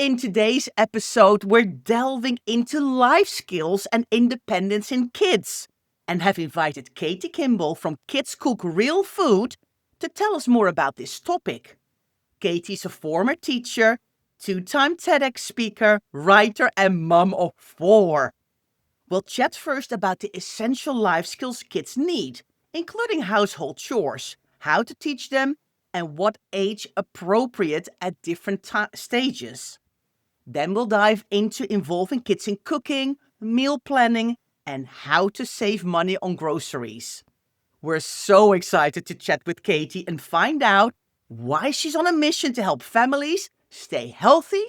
In today's episode, we're delving into life skills and independence in kids and have invited Katie Kimball from Kids Cook Real Food to tell us more about this topic. Katie's a former teacher, two-time TEDx speaker, writer, and mom of 4. We'll chat first about the essential life skills kids need, including household chores, how to teach them, and what age appropriate at different stages. Then we'll dive into involving kids in cooking, meal planning, and how to save money on groceries. We're so excited to chat with Katie and find out why she's on a mission to help families stay healthy,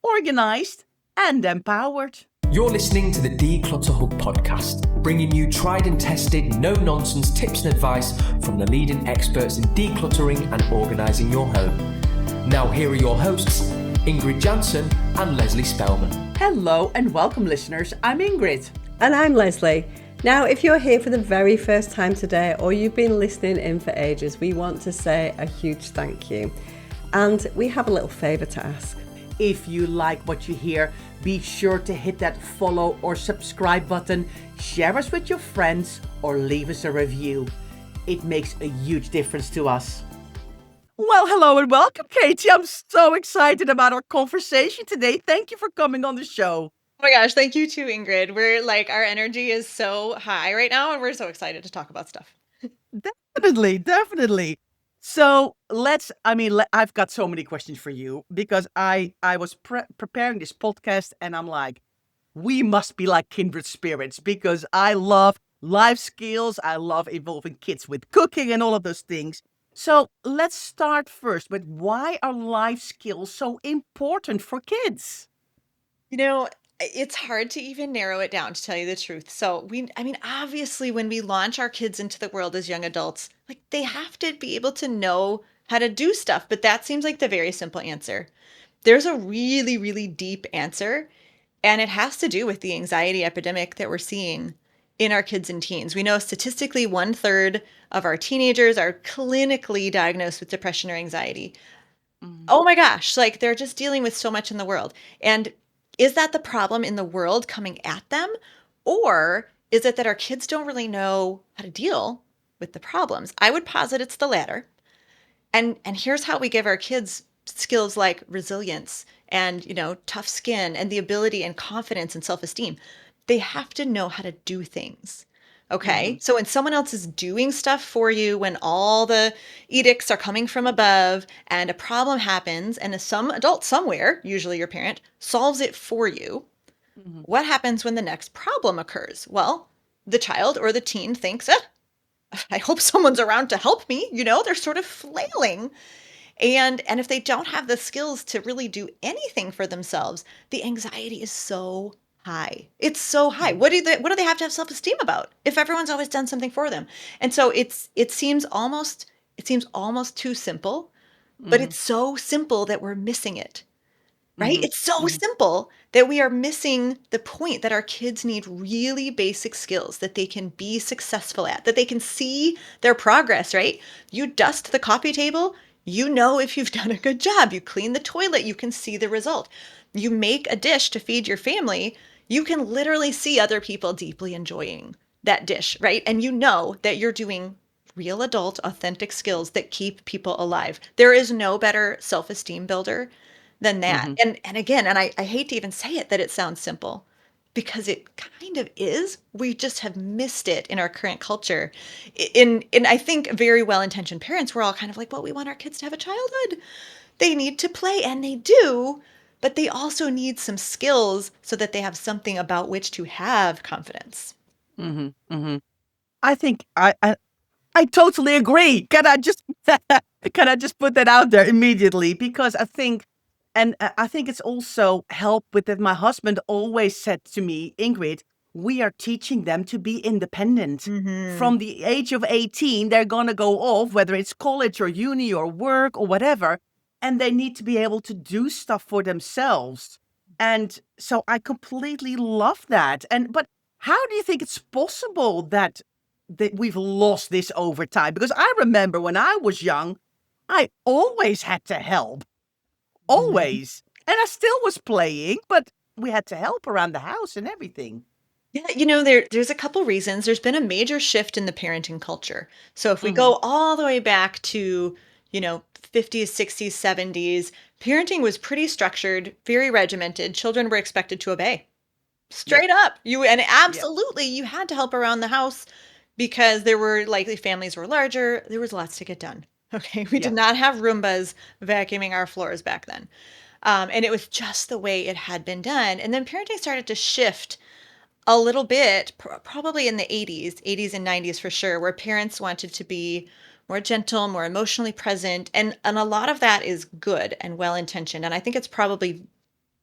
organized, and empowered. You're listening to the Declutter Hub podcast, bringing you tried and tested, no-nonsense tips and advice from the leading experts in decluttering and organising your home. Now here are your hosts, Ingrid Jansen and Leslie Spellman. Hello and welcome, listeners. I'm Ingrid. And I'm Leslie. Now, if you're here for the very first time today or you've been listening in for ages, we want to say a huge thank you. And we have a little favour to ask. If you like what you hear, be sure to hit that follow or subscribe button, share us with your friends, or leave us a review. It makes a huge difference to us. Well, hello and welcome, Katie. I'm so excited about our conversation today. Thank you for coming on the show. Oh my gosh, thank you too, Ingrid. We're like, our energy is so high right now, and we're so excited to talk about stuff. Definitely. So I've got so many questions for you because I was preparing this podcast and I'm like, we must be like kindred spirits because I love life skills. I love involving kids with cooking and all of those things. So let's start first with why are life skills so important for kids? You know, it's hard to even narrow it down, to tell you the truth. So obviously when we launch our kids into the world as young adults, like they have to be able to know how to do stuff, but that seems like the very simple answer. There's a really, really deep answer, and it has to do with the anxiety epidemic that we're seeing in our kids and teens. We know statistically 1/3 of our teenagers are clinically diagnosed with depression or anxiety. Oh my gosh, like they're just dealing with so much in the world. And is that the problem in the world coming at them? Or is it that our kids don't really know how to deal with the problems? I would posit it's the latter. And here's how we give our kids skills like resilience and, tough skin and the ability and confidence and self-esteem. They have to know how to do things. Okay. So when someone else is doing stuff for you, when all the edicts are coming from above and a problem happens and some adult somewhere, usually your parent, solves it for you, what happens when the next problem occurs? Well, the child or the teen thinks, I hope someone's around to help me. They're sort of flailing. And if they don't have the skills to really do anything for themselves, the anxiety is so high. It's so high. What do they have to have self-esteem about if everyone's always done something for them? And so it seems almost too simple, but it's so simple that we're missing it. Right? It's so simple that we are missing the point that our kids need really basic skills that they can be successful at, that they can see their progress, right? You dust the coffee table, if you've done a good job. You clean the toilet, you can see the result. You make a dish to feed your family, you can literally see other people deeply enjoying that dish, right? And you know that you're doing real adult, authentic skills that keep people alive. There is no better self-esteem builder than that. And again, I hate to even say it, that it sounds simple, because it kind of is. We just have missed it in our current culture. In I think very well-intentioned parents, we're all kind of like, well, we want our kids to have a childhood. They need to play, and they do, but they also need some skills so that they have something about which to have confidence. I think I totally agree. Can I just put that out there immediately? Because I think it's also help with that. My husband always said to me, Ingrid, we are teaching them to be independent. From the age of 18, they're going to go off, whether it's college or uni or work or whatever, and they need to be able to do stuff for themselves. And so I completely love that. But how do you think it's possible that we've lost this over time? Because I remember when I was young, I always had to help. Always. And I still was playing, but we had to help around the house and everything. Yeah, there's a couple reasons. There's been a major shift in the parenting culture. So if we Hmm. go all the way back to, 50s, 60s, 70s, parenting was pretty structured, very regimented. Children were expected to obey. Yeah, Straight up. And yeah, absolutely you had to help around the house because there were likely families were larger. There was lots to get done. Okay. We did yeah. not have Roombas vacuuming our floors back then. And it was just the way it had been done. And then parenting started to shift a little bit, probably in the 80s and 90s for sure, where parents wanted to be more gentle, more emotionally present. And a lot of that is good and well intentioned. And I think it's probably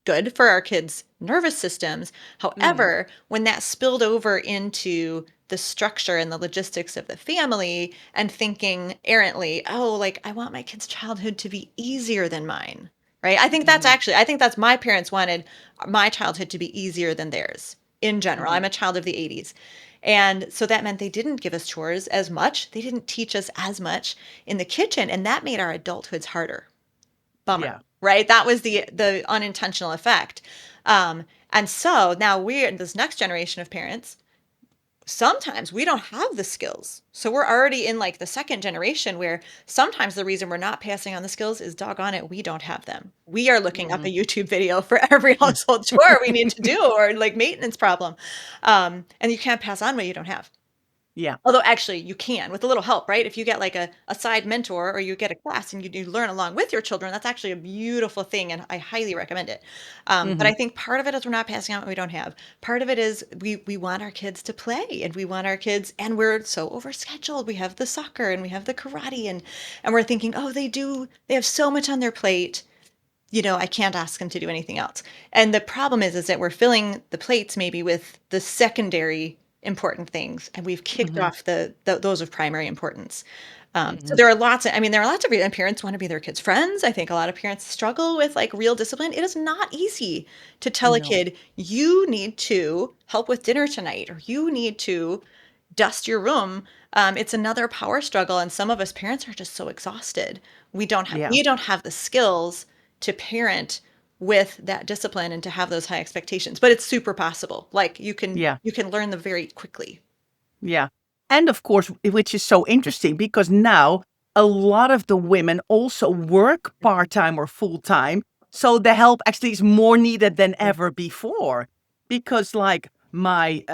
good for our kids' nervous systems. Hmm. However, when that spilled over into the structure and the logistics of the family and thinking errantly, oh, like I want my kid's childhood to be easier than mine, right? Hmm. I think that's my parents wanted my childhood to be easier than theirs in general. Hmm. I'm a child of the 80s. And so that meant they didn't give us chores as much. They didn't teach us as much in the kitchen. And that made our adulthoods harder. Bummer, Yeah. right? That was the unintentional effect. And so now we're this next generation of parents. Sometimes we don't have the skills. So we're already in like the second generation where sometimes the reason we're not passing on the skills is doggone it, we don't have them. We are looking up Hmm. a YouTube video for every household chore we need to do or like maintenance problem. And you can't pass on what you don't have. Yeah. Although actually you can with a little help, right? If you get like a side mentor or you get a class and you learn along with your children, that's actually a beautiful thing and I highly recommend it. But Hmm. I think part of it is we're not passing out what we don't have. Part of it is we want our kids to play and we want our kids and we're so overscheduled. We have the soccer and we have the karate and we're thinking, oh, they have so much on their plate. I can't ask them to do anything else. And the problem is that we're filling the plates maybe with the secondary important things, and we've kicked Hmm. off those of primary importance. So Hmm. there are lots of reasons parents want to be their kids' friends. I think a lot of parents struggle with like real discipline. It is not easy to tell a No. kid, you need to help with dinner tonight, or you need to dust your room. It's another power struggle, and some of us parents are just so exhausted. Yeah. We don't have the skills to parent with that discipline and to have those high expectations. But it's super possible. Like Yeah. you can learn them very quickly. Yeah. And of course, which is so interesting because now a lot of the women also work part time or full time. So the help actually is more needed than ever before. Because like my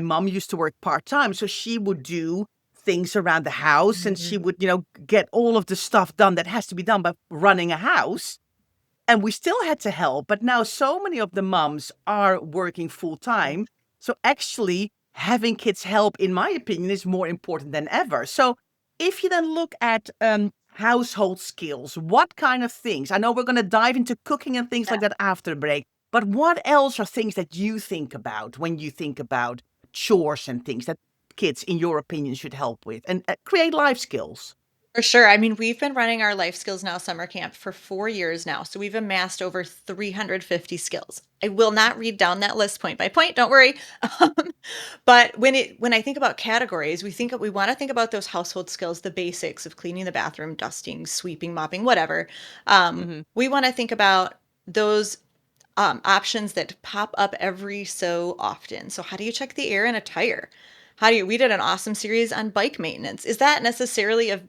mom used to work part time, so she would do things around the house and she Mhm. would, get all of the stuff done that has to be done by running a house. And we still had to help, but now so many of the moms are working full time. So actually, having kids help, in my opinion, is more important than ever. So if you then look at household skills, what kind of things? I know we're going to dive into cooking and things like that after the break, but what else are things that you think about when you think about chores and things that kids, in your opinion, should help with and create life skills? For sure. I mean, we've been running our Life Skills Now summer camp for 4 years now. So we've amassed over 350 skills. I will not read down that list point by point. Don't worry. Um, but when I think about categories, we want to think about those household skills, the basics of cleaning the bathroom, dusting, sweeping, mopping, whatever. Hmm. We want to think about those options that pop up every so often. So how do you check the air in a tire? We did an awesome series on bike maintenance. Is that necessarily a,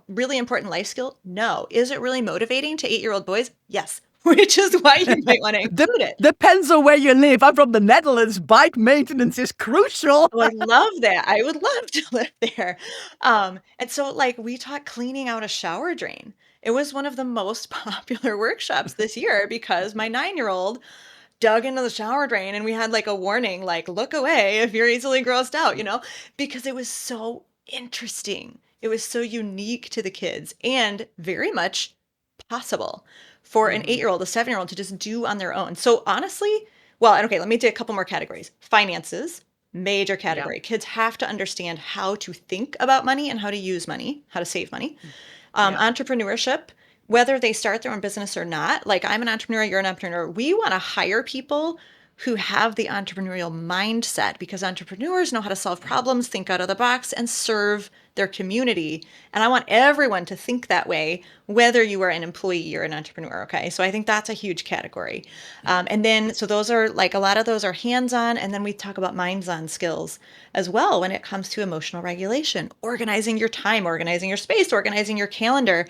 really important life skill? No. Is it really motivating to 8-year-old boys? Yes. Which is why you might want to include it. Depends on where you live. I'm from the Netherlands. Bike maintenance is crucial. Oh, I love that. I would love to live there. And so like we taught cleaning out a shower drain. It was one of the most popular workshops this year because my 9-year-old dug into the shower drain and we had like a warning, like, look away if you're easily grossed out, because it was so interesting. It was so unique to the kids and very much possible for an Hmm. 8-year-old, a 7-year-old to just do on their own. So honestly, well, and okay, let me do a couple more categories. Finances, major Yeah. category. Kids have to understand how to think about money and how to use money, how to save money. Yeah. Entrepreneurship, whether they start their own business or not. Like I'm an entrepreneur, you're an entrepreneur. We want to hire people who have the entrepreneurial mindset, because entrepreneurs know how to solve problems, think out of the box, and serve their community. And I want everyone to think that way, whether you are an employee or an entrepreneur. Okay. So I think that's a huge category. And then, so those are like a lot of those are hands on. And then we talk about minds on skills as well when it comes to emotional regulation, organizing your time, organizing your space, organizing your calendar.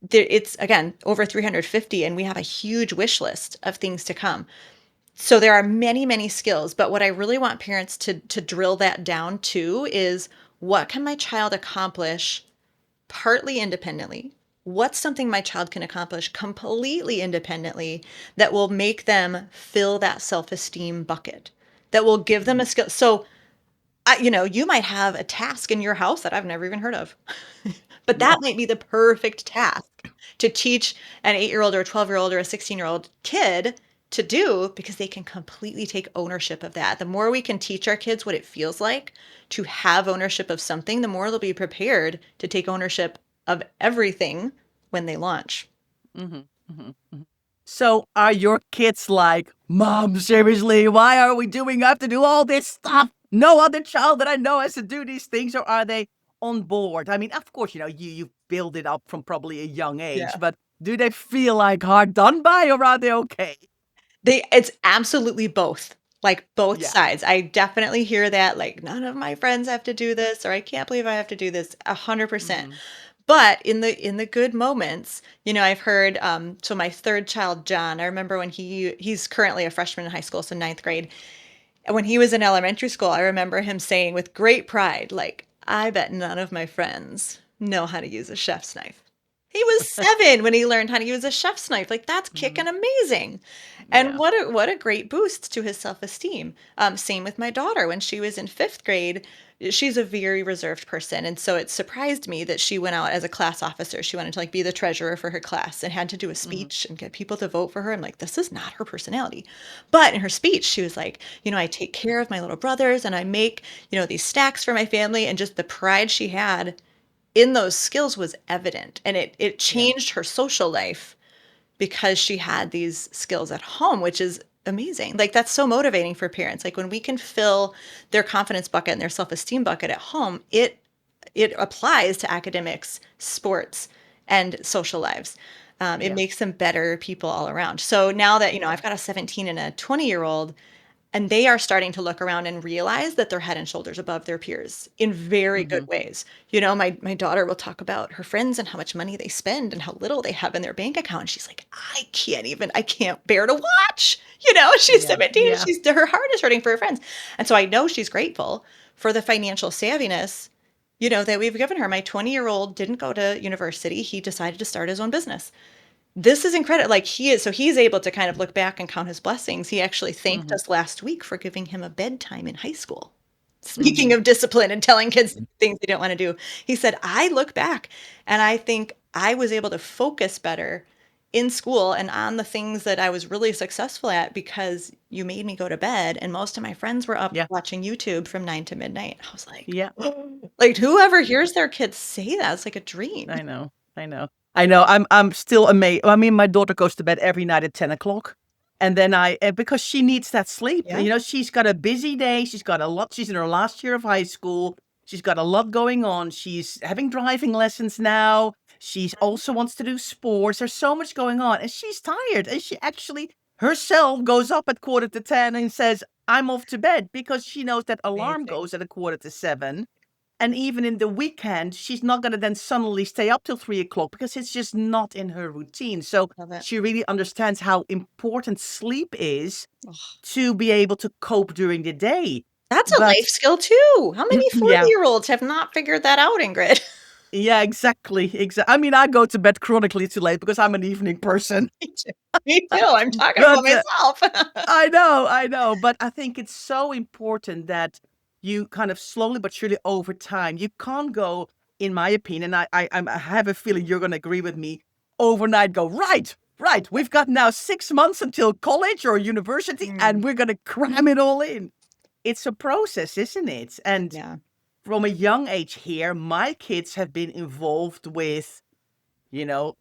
It's again over 350, and we have a huge wish list of things to come. So there are many, many skills, but what I really want parents to drill that down to is, what can my child accomplish partly independently? What's something my child can accomplish completely independently that will make them fill that self-esteem bucket, that will give them a skill? So, you might have a task in your house that I've never even heard of, but that No. might be the perfect task to teach an 8-year-old or a 12-year-old or a 16-year-old kid to do, because they can completely take ownership of that. The more we can teach our kids what it feels like to have ownership of something, the more they'll be prepared to take ownership of everything when they launch. Mhm, mhm, mhm. So are your kids like, Mom, seriously, why are we doing? I have to do all this stuff. No other child that I know has to do these things, or are they on board? I mean, of course, you build it up from probably a young age, Yeah. but do they feel like hard done by, or are they okay? It's absolutely both. Like both Yeah. sides. I definitely hear that, like, none of my friends have to do this, or I can't believe I have to do this. 100%. Mhm. But in the good moments, I've heard, so my third child, John, I remember when he's currently a freshman in high school, so ninth grade. And when he was in elementary school, I remember him saying with great pride, like, I bet none of my friends know how to use a chef's knife. He was 7 when he learned how to use a chef's knife. Like, that's kicking Mhm. amazing. And Yeah. what a great boost to his self-esteem. Same with my daughter when she was in 5th grade. She's a very reserved person, and so it surprised me that she went out as a class officer. She wanted to like be the treasurer for her class and had to do a Mhm. speech and get people to vote for her. I'm like, this is not her personality. But in her speech, she was like, I take care of my little brothers and I make, these snacks for my family, and just the pride she had in those skills was evident, and it Yeah. changed her social life because she had these skills at home, which is amazing. Like, that's so motivating for parents. Like, when we can fill their confidence bucket and their self-esteem bucket at home, it applies to academics, sports, and social lives. It Yeah. makes them better people all around. So now that, Yeah. I've got a 17 and a 20-year-old, and they are starting to look around and realize that they're head and shoulders above their peers in very good Mhm. ways. My daughter will talk about her friends and how much money they spend and how little they have in their bank account. She's like, I can't bear to watch. She's Yeah. 17 and Yeah. her heart is hurting for her friends. And so I know she's grateful for the financial savviness, that we've given her. My 20-year-old didn't go to university. He decided to start his own business. This is incredible. Like, he's able to kind of look back and count his blessings. He actually thanked Mhm. us last week for giving him a bedtime in high school. Speaking Mhm. of discipline and telling kids things they don't want to do, he said, I look back and I think I was able to focus better in school and on the things that I was really successful at because you made me go to bed. And most of my friends were up Yeah. watching YouTube from 9 to midnight. I was like, Yeah. like, whoever hears their kids say that, it's like a dream. I know. I know. I know. I'm still amazed. I mean, my daughter goes to bed every night at 10 o'clock, and then because she needs that sleep. Yeah. She's got a busy day. She's got a lot. She's in her last year of high school. She's got a lot going on. She's having driving lessons now. She also wants to do sports. There's so much going on, and she's tired. And she actually herself goes up at 9:45 and says, "I'm off to bed," because she knows that alarm Amazing. goes at 6:45. And even in the weekend, she's not gonna then suddenly stay up till 3 o'clock because it's just not in her routine. So Love it. she really understands how important sleep is Ugh. to be able to cope during the day. That's a life But skill too. How many yeah, 40-year-olds have not figured that out, Ingrid? yeah, exactly, I mean, I go to bed chronically too late because I'm an evening person. Me too. Me too. I'm talking about But myself. I know, but I think it's so important that you kind of slowly but surely over time, you can't go, in my opinion, I have a feeling you're going to agree with me, overnight go, right, right, we've got now 6 months until college or university Mm, and we're going to cram it all in. It's a process, isn't it? And yeah. from a young age here, my kids have been involved with,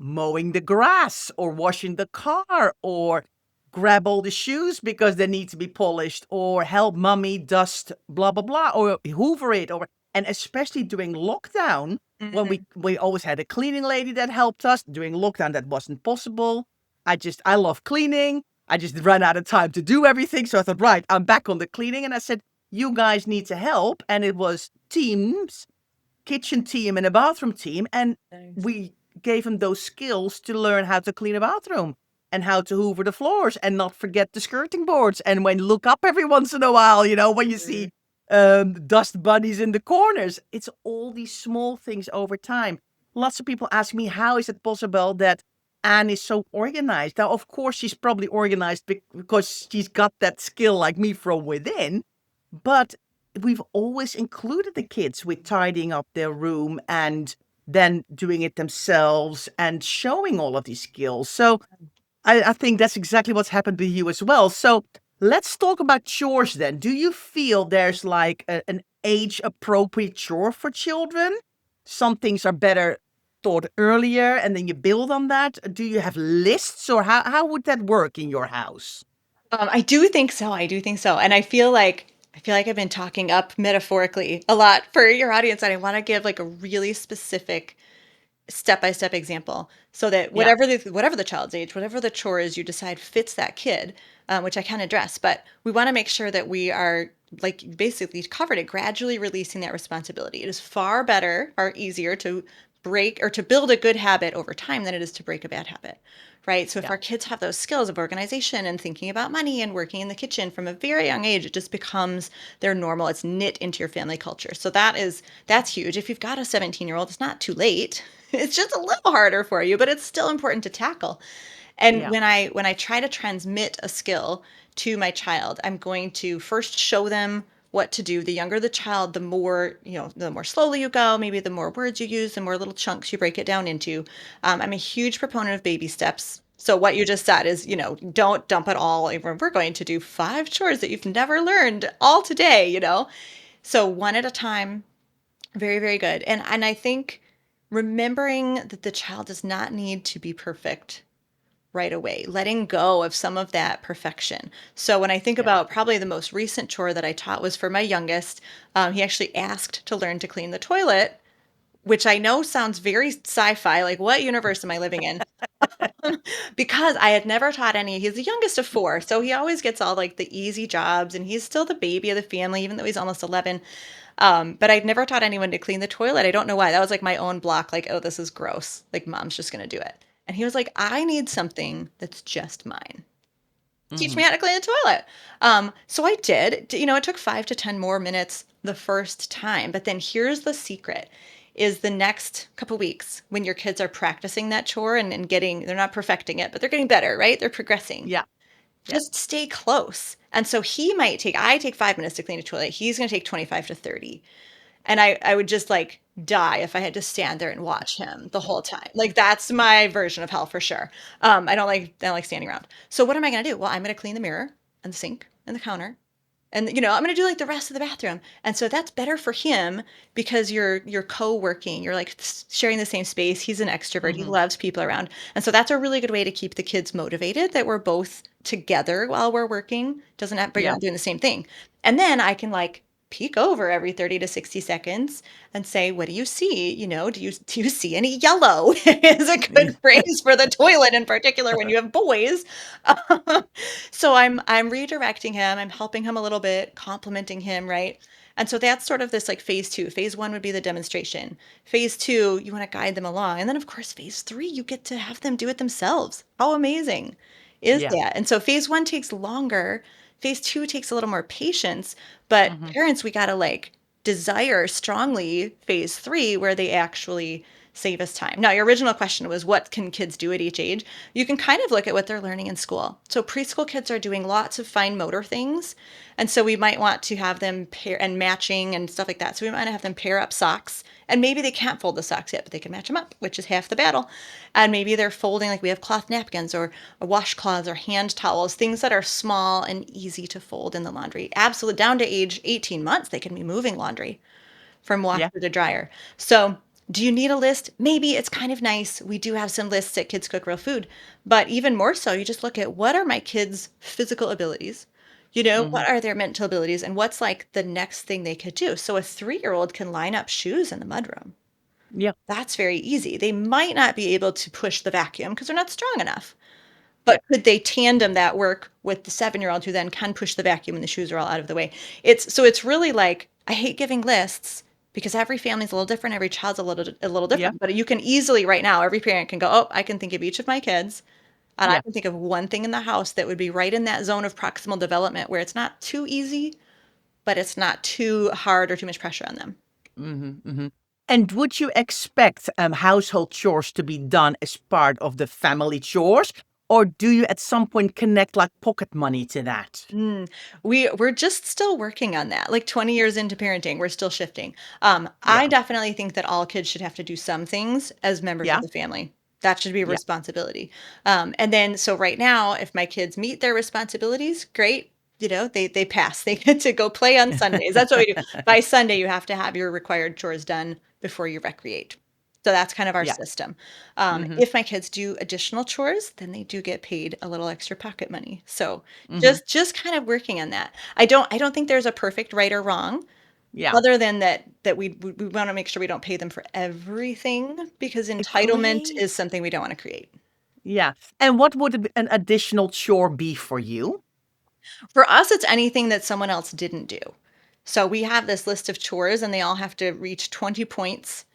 mowing the grass or washing the car or grab all the shoes because they need to be polished, or help mommy dust blah blah blah, or hoover it, or and especially during lockdown when Mhm. we always had a cleaning lady that helped us. During lockdown that wasn't possible. I love cleaning. I just ran out of time to do everything. So I thought, right, I'm back on the cleaning, and I said, you guys need to help. And it was teams, kitchen team and a bathroom team, and Nice. we gave them those skills to learn how to clean a bathroom and how to hoover the floors and not forget the skirting boards. And when look up every once in a while, when you see dust bunnies in the corners, it's all these small things over time. Lots of people ask me, how is it possible that Anne is so organized? Now, of course, she's probably organized because she's got that skill like me from within, but we've always included the kids with tidying up their room and then doing it themselves and showing all of these skills. So I think that's exactly what's happened with you as well. So let's talk about chores then. Do you feel there's like an age appropriate chore for children? Some things are better taught earlier and then you build on that. Do you have lists, or how would that work in your house? I do think so. I do think so. And I feel like I've been talking up metaphorically a lot for your audience, and I want to give like a really specific step-by-step example so that Yeah. whatever the child's age, whatever the chore is you decide fits that kid, which I can address, but we want to make sure that we are like basically covered it, gradually releasing that responsibility. It is far better or easier to break or to build a good habit over time than it is to break a bad habit. Right. So if Yeah. our kids have those skills of organization and thinking about money and working in the kitchen from a very young age, it just becomes their normal. It's knit into your family culture. So that's huge. If you've got a 17-year-old, it's not too late. It's just a little harder for you, but it's still important to tackle. And Yeah. when I try to transmit a skill to my child, I'm going to first show them what to do. The younger the child, the more slowly you go, maybe the more words you use, the more little chunks you break it down into. I'm a huge proponent of baby steps. So what you just said is, don't dump it all. We're going to do 5 chores that you've never learned all today. So one at a time, very, very good. And I think remembering that the child does not need to be perfect right away, letting go of some of that perfection. So when I think Yeah. about probably the most recent chore that I taught was for my youngest, he actually asked to learn to clean the toilet, which I know sounds very sci-fi, like what universe am I living in? Because I had never taught any. He's the youngest of 4, so he always gets all like the easy jobs, and he's still the baby of the family, even though he's almost 11. But I'd never taught anyone to clean the toilet. I don't know why. That was like my own block, like, oh, this is gross. Like, mom's just going to do it. And he was like, I need something that's just mine. Teach Hmm. me how to clean the toilet. So I did. It took 5 to 10 more minutes the first time. But then here's the secret is the next couple weeks when your kids are practicing that chore and they're not perfecting it, but they're getting better, right? They're progressing. Yeah. Yeah. Just stay close. And so I take 5 minutes to clean a toilet. He's going to take 25 to 30. And I would just like die if I had to stand there and watch him the whole time. Like that's my version of hell for sure. I don't like standing around. So what am I going to do? Well, I'm going to clean the mirror and the sink and the counter. And I'm going to do like the rest of the bathroom. And so that's better for him because you're co-working. You're like sharing the same space. He's an extrovert. He Hmm. loves people around. And so that's a really good way to keep the kids motivated that we're both together while we're working. Doesn't have, but you're Yeah. not doing the same thing. And then I can like peek over every 30 to 60 seconds and say, what do you see? Do you see any yellow? Is a good phrase for the toilet in particular when you have boys. So I'm redirecting him, I'm helping him a little bit, complimenting him, right? And so that's sort of this like phase 2. Phase 1 would be the demonstration. Phase 2, you want to guide them along. And then of course, phase 3, you get to have them do it themselves. How amazing is Yeah. that? And so phase 1 takes longer. Phase 2 takes a little more patience, but Hmm. parents, we got to like desire strongly phase 3 where they actually save us time. Now, your original question was what can kids do at each age? You can kind of look at what they're learning in school. So preschool kids are doing lots of fine motor things. And so we might want to have them pair and matching and stuff like that. So we might have them pair up socks. And maybe they can't fold the socks yet, but they can match them up, which is half the battle. And maybe they're folding, like we have cloth napkins or washcloths or hand towels, things that are small and easy to fold in the laundry. Absolutely, down to age 18 months, they can be moving laundry from Yeah. washer to dryer. So Do you need a list? Maybe. It's kind of nice. We do have some lists at Kids Cook Real Food, but even more so, you just look at what are my kids' physical abilities? Hmm. What are their mental abilities and what's like the next thing they could do? So a 3-year-old can line up shoes in the mudroom. Yeah. That's very easy. They might not be able to push the vacuum because they're not strong enough. Yeah. But could they tandem that work with the 7-year-old who then can push the vacuum and the shoes are all out of the way? It's really like I hate giving lists because every family's a little different, every child's a little Yeah. different. But you can easily right now, every parent can go, oh, I can think of each of my kids, and I Yeah. can think of one thing in the house that would be right in that zone of proximal development where it's not too easy, but it's not too hard or too much pressure on them. Hmm. Hmm. And would you expect household chores to be done as part of the family chores, or do you at some point connect like pocket money to that? Mm, we're just still working on that. Like 20 years into parenting, we're still shifting. Yeah. I definitely think that all kids should have to do some things as members of Yeah. the family. That should be a Yeah. responsibility. And then so right now, if my kids meet their responsibilities, great. They pass. They get to go play on Sundays. That's what we do. By Sunday, you have to have your required chores done before you recreate. So that's kind of our Yeah. system. Hmm. If my kids do additional chores, then they do get paid a little extra pocket money. So Hmm. just kind of working on that. I don't think there's a perfect right or wrong, Yeah. other than that we wanna make sure we don't pay them for everything because entitlement Agree. is something we don't wanna create. Yeah. And what would an additional chore be for you? For us, it's anything that someone else didn't do. So we have this list of chores, and they all have to reach 20 points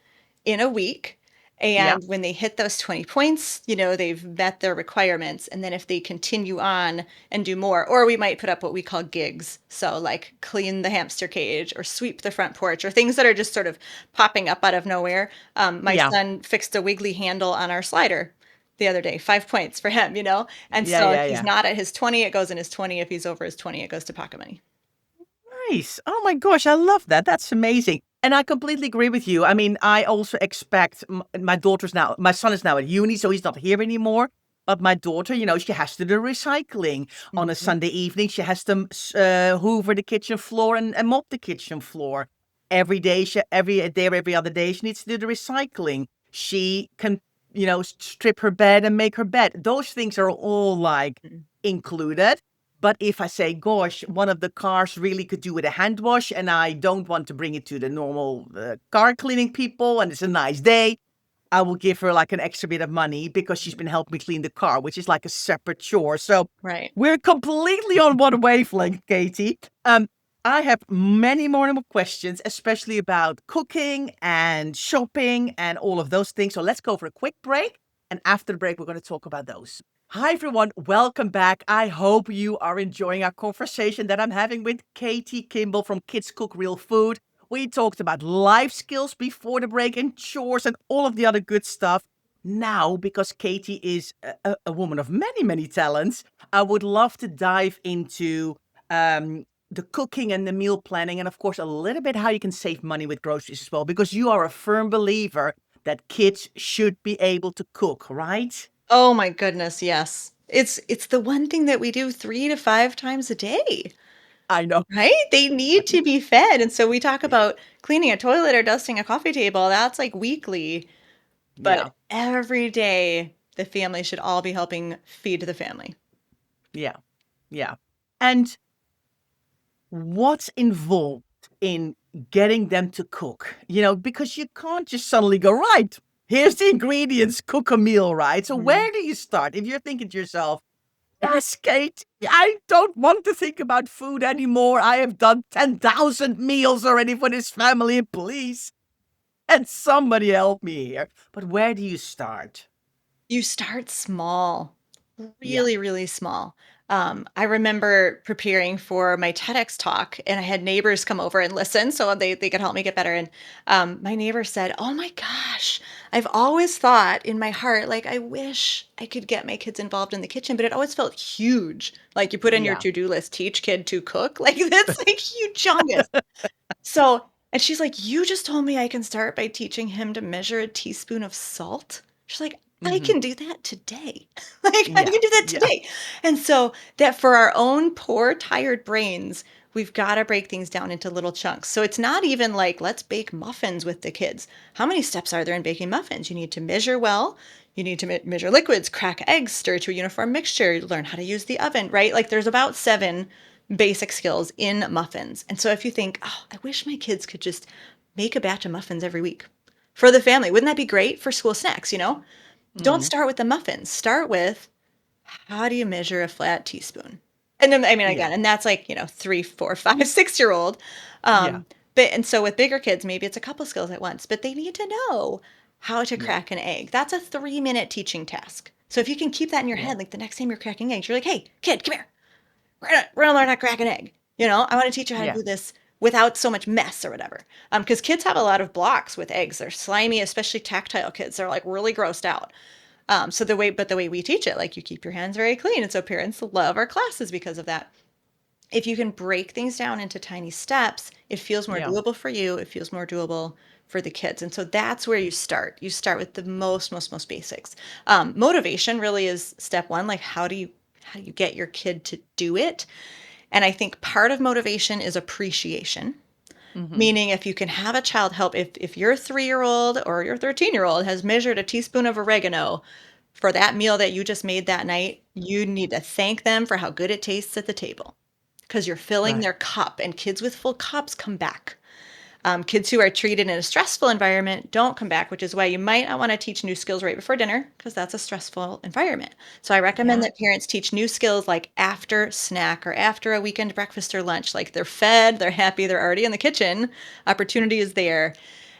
in a week. Yeah. And when they hit those 20 points, they've met their requirements. And then if they continue on and do more, or we might put up what we call gigs. So, like clean the hamster cage or sweep the front porch or things that are just sort of popping up out of nowhere. My Yeah. son fixed a wiggly handle on our slider the other day, 5 points for him. And Yeah. so if Yeah. he's Yeah. not at his 20, it goes in his 20. If he's over his 20, it goes to pocket money. Nice. Oh my gosh, I love that. That's amazing. And I completely agree with you. I mean, I also expect my son is now at uni, so he's not here anymore. But my daughter, she has to do recycling on a Mhm. Sunday evening. She has to hoover the kitchen floor and mop the kitchen floor every day. Every day or every other day, she needs to do the recycling. She can, strip her bed and make her bed. Those things are all like Mhm. included. But if I say, gosh, one of the cars really could do with a hand wash and I don't want to bring it to the normal car cleaning people and it's a nice day, I will give her like an extra bit of money because she's been helping me clean the car, which is like a separate chore. So Right. we're completely on one wavelength, Katie. I have many more questions, especially about cooking and shopping and all of those things. So let's go for a quick break. And after the break, we're going to talk about those. Hi, everyone. Welcome back. I hope you are enjoying our conversation that I'm having with Katie Kimball from Kids Cook Real Food. We talked about life skills before the break and chores and all of the other good stuff. Now, because Katie is a woman of many, many talents, I would love to dive into the cooking and the meal planning, and of course, a little bit how you can save money with groceries as well, because you are a firm believer that kids should be able to cook, right? Oh my goodness, yes. It's the one thing that we do 3 to 5 times a day, I know. right? They need to be fed, and so we talk about cleaning a toilet or dusting a coffee table, that's, like, weekly, but Yeah, every day, the family should all be helping feed the family. yeah, yeah. And what's involved in getting them to cook? Because you can't just suddenly go, right, here's the ingredients, cook a meal, right? So Mhm. where do you start? If you're thinking to yourself, yes, Kate, I don't want to think about food anymore. I have done 10,000 meals already for this family, please. And somebody help me here. But where do you start? You start small, Yeah. really, really small. I remember preparing for my TEDx talk, and I had neighbors come over and listen so they could help me get better. And my neighbor said, "Oh my gosh, I've always thought in my heart, like, I wish I could get my kids involved in the kitchen, but it always felt huge. Like you put in your Yeah. to-do list, teach kid to cook. Like that's like humongous." So, and she's like, "You just told me I can start by teaching him to measure a teaspoon of salt?" She's like, "I Hmm. can do that today." Like, I can Yeah. do that Yeah. today. And so that for our own poor, tired brains, we've got to break things down into little chunks. So it's not even like, let's bake muffins with the kids. How many steps are there in baking muffins? You need to measure well. You need to measure liquids, crack eggs, stir to a uniform mixture, learn how to use the oven, right? Like there's about 7 basic skills in muffins. And so if you think, oh, I wish my kids could just make a batch of muffins every week for the family, wouldn't that be great for school snacks, you know? Don't start with the muffins. Start with, how do you measure a flat teaspoon? And then, I mean, Yeah. again, and that's like, 3, 4, 5, 6-year-old. Yeah. And so with bigger kids, maybe it's a couple skills at once, but they need to know how to Yeah. crack an egg. That's a 3-minute teaching task. So if you can keep that in your Yeah. head, like the next time you're cracking eggs, you're like, hey, kid, come here. We're gonna learn how to crack an egg. I want to teach you how to Yeah. do this without so much mess or whatever. Because kids have a lot of blocks with eggs. They're slimy, especially tactile kids. They're like really grossed out. So the way we teach it, like you keep your hands very clean. And so parents love our classes because of that. If you can break things down into tiny steps, it feels more Yeah. doable for you. It feels more doable for the kids. And so that's where you start. You start with the most basics. Motivation really is step one. Like how do you get your kid to do it? And I think part of motivation is appreciation. Meaning if you can have a child help, if your 3-year-old or your 13-year-old has measured a teaspoon of oregano for that meal that you just made that night, you need to thank them for how good it tastes at the table because you're filling Right. their cup, and kids with full cups come back. Kids who are treated in a stressful environment don't come back, which is why you might not want to teach new skills right before dinner because that's a stressful environment. So I recommend Yeah. that parents teach new skills like after snack or after a weekend breakfast or lunch. Like they're fed, they're happy, they're already in the kitchen, opportunity is there.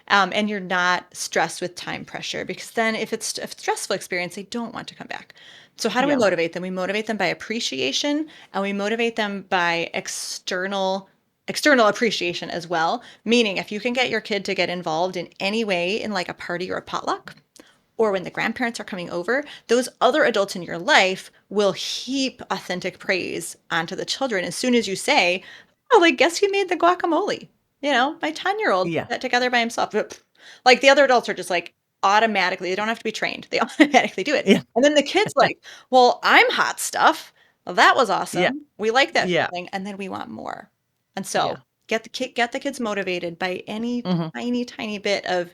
And you're not stressed with time pressure because then if it's a stressful experience, they don't want to come back. So how do we Yeah. motivate them? We motivate them by appreciation, and we motivate them by external appreciation as well. Meaning if you can get your kid to get involved in any way in like a party or a potluck, or when the grandparents are coming over, those other adults in your life will heap authentic praise onto the children as soon as you say, oh, like, guess who made the guacamole? My 10-year-old put Yeah. that together by himself. Like the other adults are just like automatically, they don't have to be trained. They automatically do it. Yeah. And then the kids like, well, I'm hot stuff. Well, that was Yeah. awesome. We like that Yeah. feeling. And then we want more. And Yeah. so get the kids motivated by any Hmm. tiny bit of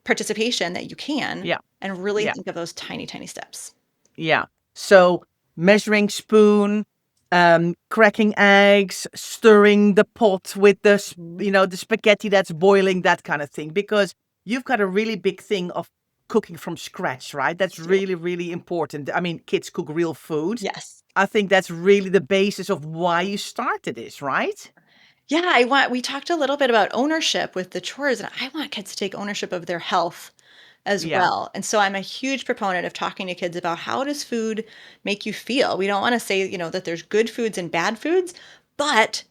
participation that you can, Yeah. and really Yeah. think of those tiny steps. Yeah. So measuring spoon, cracking eggs, stirring the pot with Mhm. the spaghetti that's boiling, that kind of thing. Because you've got a really big thing of cooking from scratch, right? That's Do. really, really important. I mean, kids cook real food. Yes. I think that's really the basis of why you started this, right? Yeah, we talked a little bit about ownership with the chores, and I want kids to take ownership of their health as Yeah. well. And so I'm a huge proponent of talking to kids about how does food make you feel? We don't want to say, that there's good foods and bad foods, but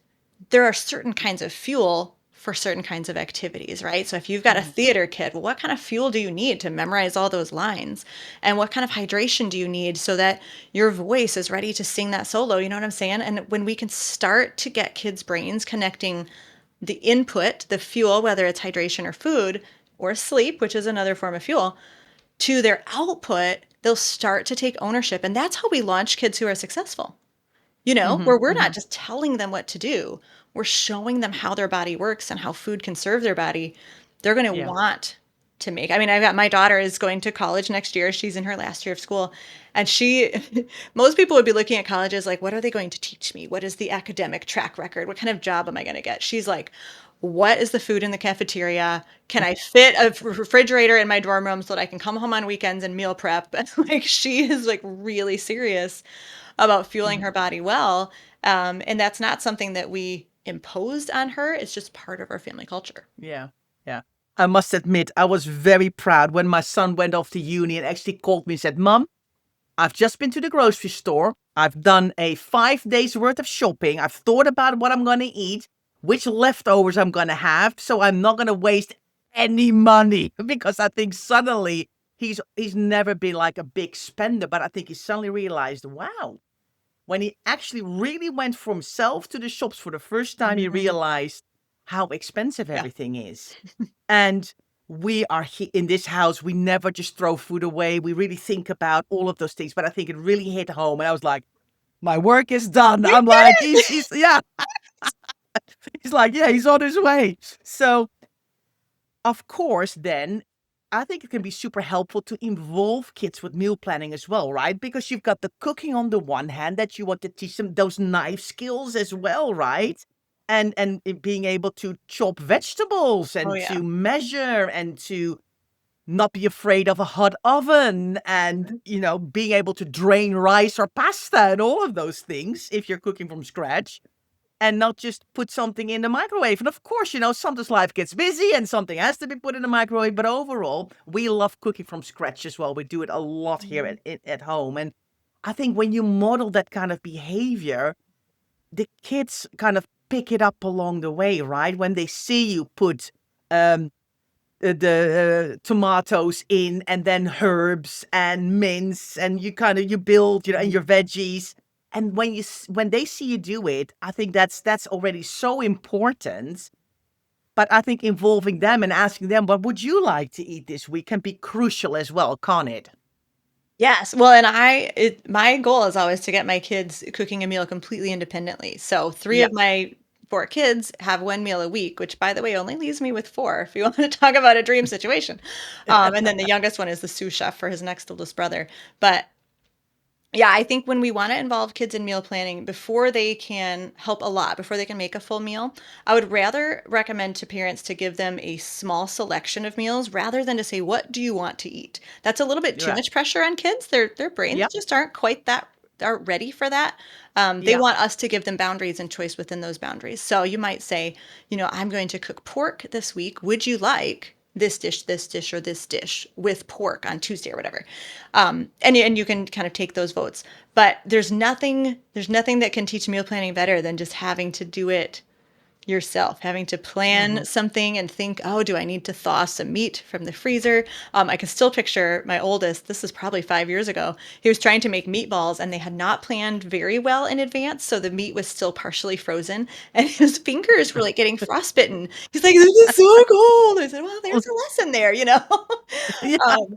there are certain kinds of fuel for certain kinds of activities, right? So if you've got a Mhm. theater kid, well, what kind of fuel do you need to memorize all those lines? And what kind of hydration do you need so that your voice is ready to sing that solo? You know what I'm saying? And when we can start to get kids' brains connecting the input, the fuel, whether it's hydration or food or sleep, which is another form of fuel, to their output, they'll start to take ownership. And that's how we launch kids who are successful, Mhm. where we're not Mhm. just telling them what to do, we're showing them how their body works and how food can serve their body. They're going to Yeah. want to make. I mean, I've got my daughter is going to college next year. She's in her last year of school. And most people would be looking at colleges like, what are they going to teach me? What is the academic track record? What kind of job am I going to get? She's like, what is the food in the cafeteria? Can I fit a refrigerator in my dorm room so that I can come home on weekends and meal prep? Like she is like really serious about fueling Mhm. her body well. And that's not something that we imposed on her. It's just part of our family culture. Yeah. Yeah. I must admit, I was very proud when my son went off to uni and actually called me and said, Mom, I've just been to the grocery store. I've done a 5 days worth of shopping. I've thought about what I'm going to eat, which leftovers I'm going to have. So I'm not going to waste any money because I think suddenly he's never been like a big spender, but I think he suddenly realized, wow, when he actually really went for himself to the shops for the first time, he Mhm. realized how expensive Yeah. everything is. And we are in this house, we never just throw food away. We really think about all of those things. But I think it really hit home. And I was like, my work is done. I'm like, yeah, he's like, yeah, he's on his way. So, of course, then I think it can be super helpful to involve kids with meal planning as well, right? Because you've got the cooking on the one hand that you want to teach them those knife skills as well, right? And being able to chop vegetables Oh, and yeah. to measure and to not be afraid of a hot oven and, being able to drain rice or pasta and all of those things if you're cooking from scratch and not just put something in the microwave. And of course, sometimes life gets busy and something has to be put in the microwave. But overall, we love cooking from scratch as well. We do it a lot here at home. And I think when you model that kind of behavior, the kids kind of pick it up along the way, right? When they see you put um, the tomatoes in and then herbs and mince and you build, and your veggies. And when they see you do it, I think that's already so important. But I think involving them and asking them, what would you like to eat this week can be crucial as well, can't it? Yes. Well, and my goal is always to get my kids cooking a meal completely independently. So three Yeah. of my four kids have one meal a week, which by the way only leaves me with four, if you want to talk about a dream situation. And then the youngest one is the sous chef for his next oldest brother. But yeah, I think when we want to involve kids in meal planning before they can help a lot, before they can make a full meal, I would rather recommend to parents to give them a small selection of meals rather than to say, "What do you want to eat?" That's a little bit too Yeah. much pressure on kids. Their brains Yep. just aren't quite that aren't ready for that. They Yeah. want us to give them boundaries and choice within those boundaries. So you might say, I'm going to cook pork this week. Would you like this dish, or this dish with pork on Tuesday or whatever? And you can kind of take those votes. But there's nothing that can teach meal planning better than just having to do it yourself, having to Hmm. plan something and think, oh, do I need to thaw some meat from the freezer? I can still picture my oldest, this is probably 5 years ago. He was trying to make meatballs and they had not planned very well in advance. So the meat was still partially frozen and his fingers were like getting frostbitten. He's like, this is so cold. I said, well, there's a lesson there. Yeah. um,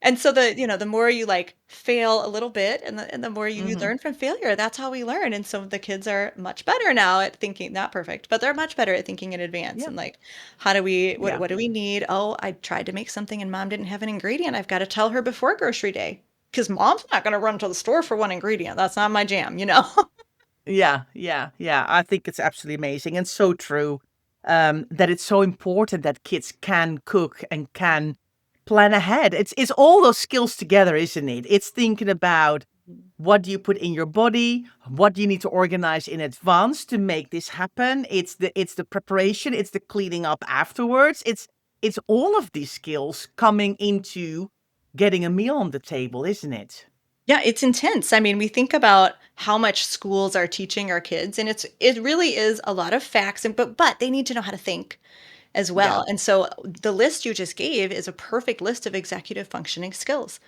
and so the more you like fail a little bit and the more you Hmm. learn from failure, that's how we learn. And so the kids are much better now at thinking, not perfect, but they're much better at thinking in advance Yeah. and like, how do we, Yeah. what do we need? Oh, I tried to make something and mom didn't have an ingredient. I've got to tell her before grocery day because mom's not going to run to the store for one ingredient. That's not my jam. Yeah, yeah, yeah. I think it's absolutely amazing and so true. That it's so important that kids can cook and can plan ahead. It's all those skills together, isn't it? It's thinking about what do you put in your body, what do you need to organize in advance to make this happen. It's the preparation, it's the cleaning up afterwards. It's all of these skills coming into getting a meal on the table, isn't it? Yeah, it's intense. I mean, we think about how much schools are teaching our kids, and it really is a lot of facts, and but they need to know how to think as Yeah. well. And so the list you just gave is a perfect list of executive functioning skills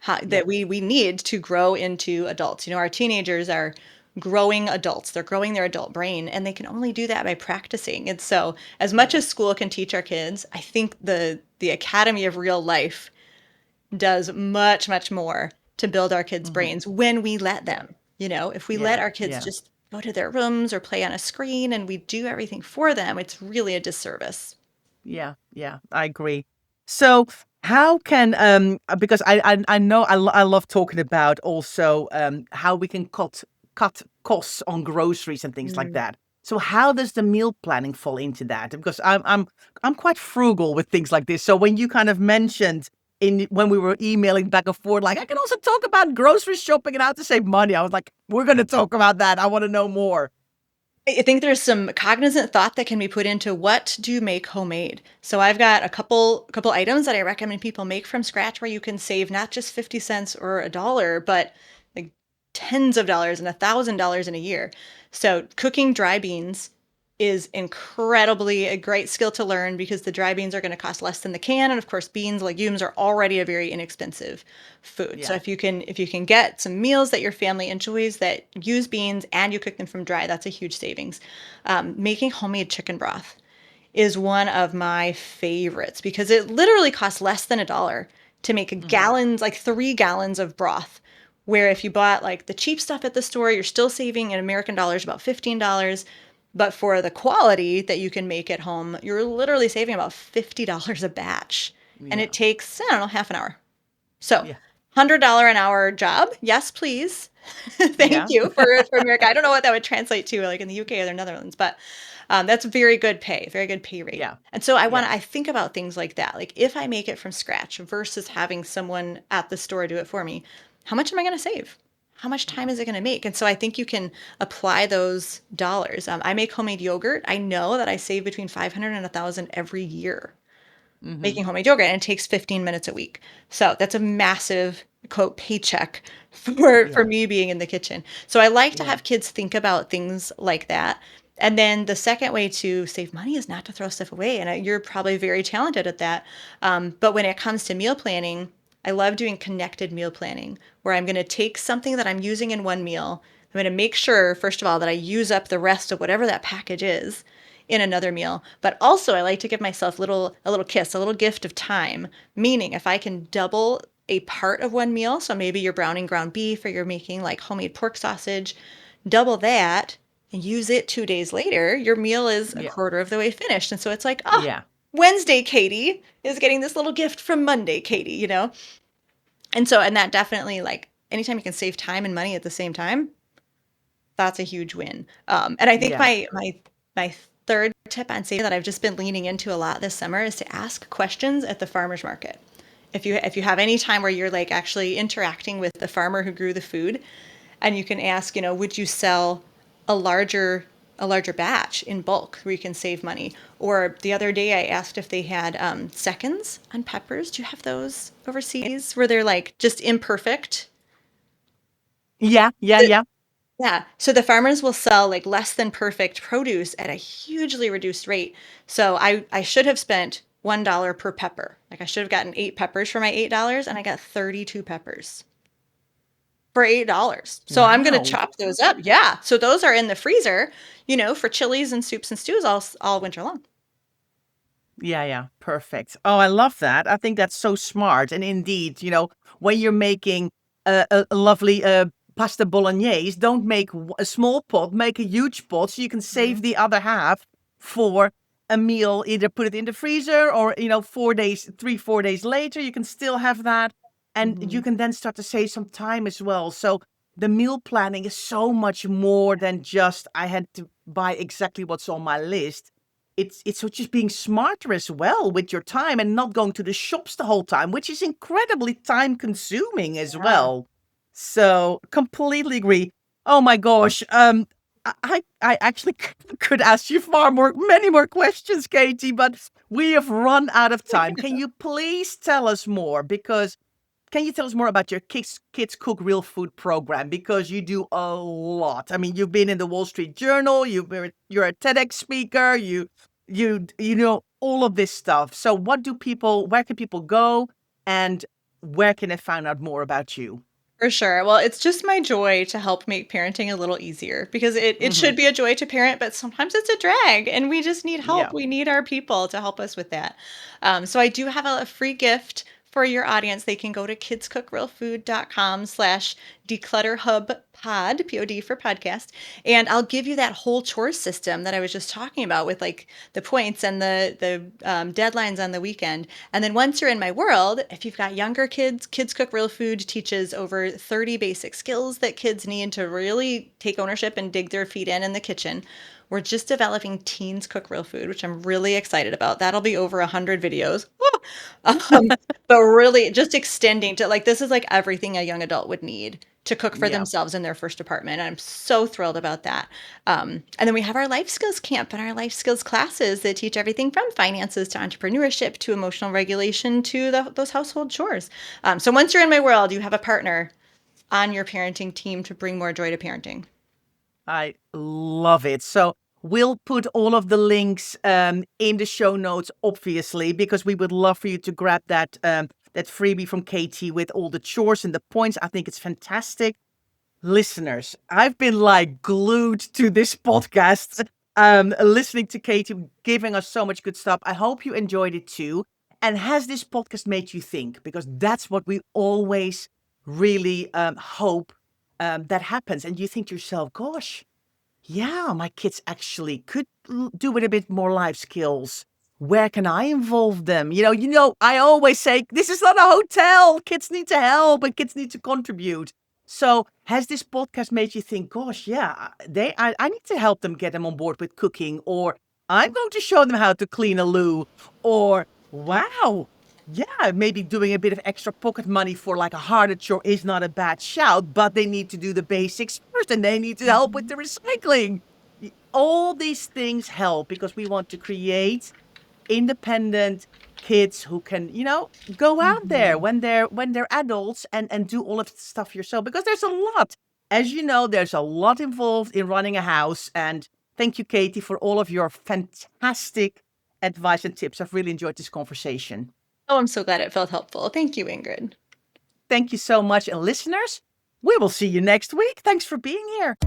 Yeah. that we need to grow into adults. Our teenagers are growing adults. They're growing their adult brain, and they can only do that by practicing. And so, as much Yeah. as school can teach our kids, I think the Academy of Real Life does much, much more to build our kids' Hmm. brains when we let Yeah. them. If we let Yeah. our kids Yeah. just go to their rooms or play on a screen and we do everything for them, it's really a disservice. Yeah, yeah, I agree. So how can because I know I love talking about also how we can cut costs on groceries and things like Mm. that. So how does the meal planning fall into that? Because I'm quite frugal with things like this. So when you kind of mentioned in when we were emailing back and forth, like I can also talk about grocery shopping and how to save money. I was like, we're gonna talk about that. I want to know more. I think there's some cognizant thought that can be put into what do you make homemade. So I've got a couple items that I recommend people make from scratch where you can save not just 50 cents or a dollar, but like tens of dollars and $1,000 in a year. So cooking dry beans is incredibly a great skill to learn because the dry beans are going to cost less than the can, and of course beans, legumes are already a very inexpensive food. So Yeah. if you can get some meals that your family enjoys that use beans and you cook them from dry, that's a huge savings. Making homemade chicken broth is one of my favorites because it literally costs less than a dollar to make Hmm. gallons, like 3 gallons of broth Where if you bought like the cheap stuff at the store, you're still saving in American dollars about $15. But for the quality that you can make at home, you're literally saving about $50 a batch. And Yeah. it takes, I don't know, half an hour. So, Yeah. $100 an hour job. Yes, please. Thank Yeah. you for America. I don't know what that would translate to like in the UK or the Netherlands, but that's very good pay rate. Yeah. And so Yeah. I think about things like that. Like if I make it from scratch versus having someone at the store do it for me, how much am I going to save? How much time is it going to make? And so I think you can apply those dollars. I make homemade yogurt. I know that I save between 500 and 1,000 every year Mm-hmm. making homemade yogurt, and it takes 15 minutes a week. So that's a massive quote paycheck for Yeah. me being in the kitchen. So I like to Yeah. have kids think about things like that. And then the second way to save money is not to throw stuff away. And you're probably very talented at that. But when it comes to meal planning, I love doing connected meal planning where I'm going to take something that I'm using in one meal. I'm going to make sure, first of all, that I use up the rest of whatever that package is in another meal. But also I like to give myself a little kiss, a little gift of time. Meaning if I can double a part of one meal, so maybe you're browning ground beef or you're making like homemade pork sausage, double that and use it 2 days later, your meal is a Yeah. quarter of the way finished. And so it's like, oh, Yeah. Wednesday Katie is getting this little gift from Monday Katie, you know? And so, and that definitely like anytime you can save time and money at the same time, that's a huge win. And I think Yeah. my third tip on saving that I've just been leaning into a lot this summer is to ask questions at the farmer's market. If you have any time where you're like actually interacting with the farmer who grew the food, and you can ask, would you sell a larger a larger batch in bulk where you can save money? Or the other day I asked if they had seconds on peppers. Do you have those overseas where they're like just imperfect? Yeah. Yeah. Yeah. Yeah. So the farmers will sell like less than perfect produce at a hugely reduced rate. So I should have spent $1 per pepper. Like I should have gotten 8 peppers for my $8 and I got 32 peppers for $8. So I'm going to Wow. chop those up. Yeah. So those are in the freezer, for chilies and soups and stews all winter long. Yeah, yeah, perfect. Oh, I love that. I think that's so smart. And indeed, when you're making a lovely pasta bolognese, don't make a small pot, make a huge pot so you can save Mhm. the other half for a meal. Either put it in the freezer or, 4 days, 4 days later, you can still have that. And you Mhm. can then start to save some time as well. So the meal planning is so much more than just I had to buy exactly what's on my list. It's just being smarter as well with your time and not going to the shops the whole time, which is incredibly time consuming as Yeah. well. So completely agree. Oh my gosh. I actually could ask you many more questions, Katie, but we have run out of time. Can you please tell us more? Because can you tell us more about your Kids Cook Real Food program? Because you do a lot. I mean, you've been in the Wall Street Journal. You're a TEDx speaker. You know all of this stuff. So, where can people go, and where can they find out more about you? For sure. Well, it's just my joy to help make parenting a little easier because it Mm-hmm. should be a joy to parent, but sometimes it's a drag and we just need help. Yeah. We need our people to help us with that. So I do have a free gift for your audience. They can go to kidscookrealfood.com/declutterhubpod, POD for podcast. And I'll give you that whole chore system that I was just talking about with like the points and the deadlines on the weekend. And then once you're in my world, if you've got younger kids, Kids Cook Real Food teaches over 30 basic skills that kids need to really take ownership and dig their feet in the kitchen. We're just developing Teens Cook Real Food, which I'm really excited about. That'll be over 100 videos. Woo! But really just extending to like, this is like everything a young adult would need to cook for Yeah. themselves in their first apartment. And I'm so thrilled about that. And then we have our life skills camp and our life skills classes that teach everything from finances to entrepreneurship to emotional regulation to those household chores. So once you're in my world, you have a partner on your parenting team to bring more joy to parenting. I love it. So we'll put all of the links in the show notes, obviously, because we would love for you to grab that freebie from Katie with all the chores and the points. I think it's fantastic. Listeners, I've been like glued to this podcast, listening to Katie giving us so much good stuff. I hope you enjoyed it too. And has this podcast made you think? Because that's what we always really hope that happens. And you think to yourself, gosh, yeah, my kids actually could do with a bit more life skills. Where can I involve them? I always say this is not a hotel. Kids need to help and kids need to contribute. So has this podcast made you think, gosh, yeah, I need to help them, get them on board with cooking, or I'm going to show them how to clean a loo, or wow, yeah, maybe doing a bit of extra pocket money for like a harder chore is not a bad shout, but they need to do the basics first and they need to help with the recycling. All these things help because we want to create independent kids who can, go out there when they're adults and do all of the stuff yourself, because there's a lot. As you know, there's a lot involved in running a house. And thank you, Katie, for all of your fantastic advice and tips. I've really enjoyed this conversation. Oh, I'm so glad it felt helpful. Thank you, Ingrid. Thank you so much. And listeners, we will see you next week. Thanks for being here.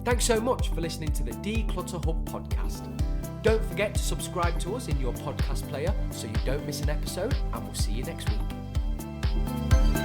Thanks so much for listening to the Declutter Hub podcast. Don't forget to subscribe to us in your podcast player so you don't miss an episode, and we'll see you next week.